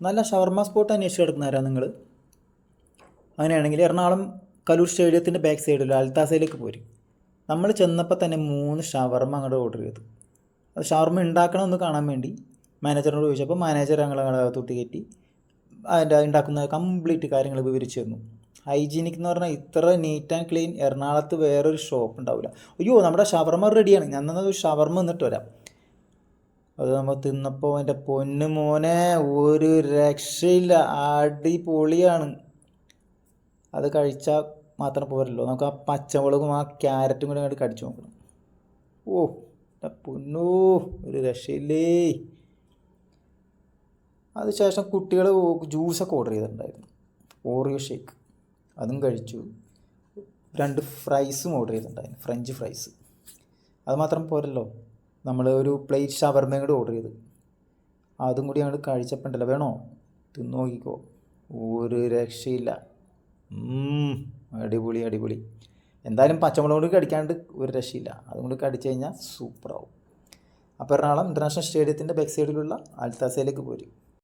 നല്ല ഷവർമ സ്പോട്ട് അന്വേഷിച്ച് കിടക്കുന്നവരാ നിങ്ങൾ? അങ്ങനെയാണെങ്കിൽ എറണാകുളം കലൂർ സ്റ്റേഡിയത്തിൻ്റെ ബാക്ക് സൈഡിൽ അൽത്താസയിലേക്ക് പോരും. നമ്മൾ ചെന്നപ്പോൾ തന്നെ 3 ഷവർമ അങ്ങോട്ട് ഓർഡർ ചെയ്തു. അത് ഷവർമ ഉണ്ടാക്കണമെന്ന് കാണാൻ വേണ്ടി മാനേജറിനോട് ചോദിച്ചപ്പോൾ മാനേജർ ഞങ്ങളെ തൊട്ടി കയറ്റി അതിൻ്റെ ഉണ്ടാക്കുന്ന കംപ്ലീറ്റ് കാര്യങ്ങൾ വിവരിച്ചു തന്നു. ഹൈജീനിക് എന്ന് പറഞ്ഞാൽ ഇത്ര നീറ്റ് ആൻഡ് ക്ലീൻ എറണാകുളത്ത് വേറൊരു ഷോപ്പ് ഉണ്ടാവില്ല. അയ്യോ, നമ്മുടെ ഷവർമ റെഡിയാണ്, ഞാൻ തന്നത് ഷവർമ എന്നിട്ട് വരാം. അത് നമ്മൾ തിന്നപ്പോൾ എൻ്റെ പൊന്നു മോനെ ഒരു രക്ഷയില്ല, അടിപൊളിയാണ്. അത് കഴിച്ചാൽ മാത്രം പോരല്ലോ, നമുക്ക് ആ പച്ചമുളകും ആ ക്യാരറ്റും കൂടെ അങ്ങോട്ട് കടിച്ചു നോക്കണം. ഓ പൊന്നോ, ഒരു രക്ഷയില്ലേ. അതിനുശേഷം കുട്ടികൾ ജ്യൂസൊക്കെ ഓർഡർ ചെയ്തിട്ടുണ്ടായിരുന്നു, ഓറിയോ ഷേക്ക്, അതും കഴിച്ചു. 2 ഫ്രൈസും ഓർഡർ ചെയ്തിട്ടുണ്ടായിരുന്നു, ഫ്രഞ്ച് ഫ്രൈസ്. അത് മാത്രം പോരല്ലോ, നമ്മൾ ഒരു പ്ലേറ്റ് ഷവർമയും കൂടി ഓർഡർ ചെയ്ത് അതും കൂടി അങ്ങോട്ട് കഴിച്ചപ്പോണ്ടല്ലോ, വേണോ തിന്നു നോക്കിക്കോ, ഒരു രക്ഷയില്ല. അടിപൊളി അടിപൊളി. എന്തായാലും പച്ചമുളക് കൊണ്ട് കടിക്കാണ്ട് ഒരു രക്ഷയില്ല, അതും കൂടി കടിച്ചു കഴിഞ്ഞാൽ സൂപ്പറാവും. അപ്പോൾ എറണാകുളം ഇൻ്റർനാഷണൽ സ്റ്റേഡിയത്തിൻ്റെ ബാക്ക് സൈഡിലുള്ള അൽത്താസയിലേക്ക് പോരും.